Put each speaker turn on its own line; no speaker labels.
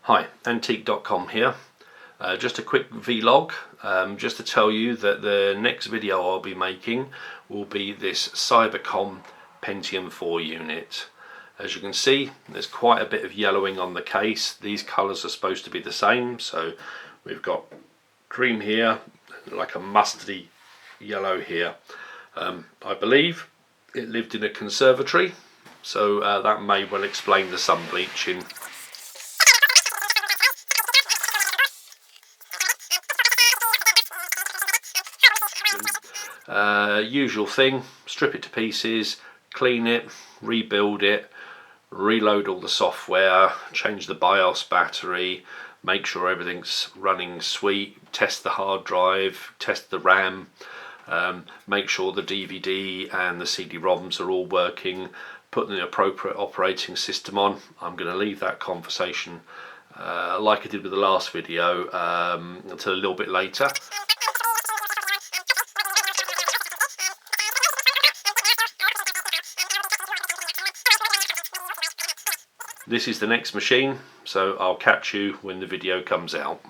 Hi, Antique.com here. Just a quick vlog, just to tell you that the next video I'll be making will be this Cybercom Pentium 4 unit. As you can see, there's quite a bit of yellowing on the case. These colours are supposed to be the same, so we've got cream here, like a mustardy yellow here. I believe it lived in a conservatory, so that may well explain the sun bleaching. Usual thing, strip it to pieces, clean it, rebuild it, reload all the software, change the BIOS battery, make sure everything's running sweet, test the hard drive, test the RAM, make sure the DVD and the CD-ROMs are all working, put the appropriate operating system on. I'm going to leave that conversation like I did with the last video until a little bit later. This is the next machine, so I'll catch you when the video comes out.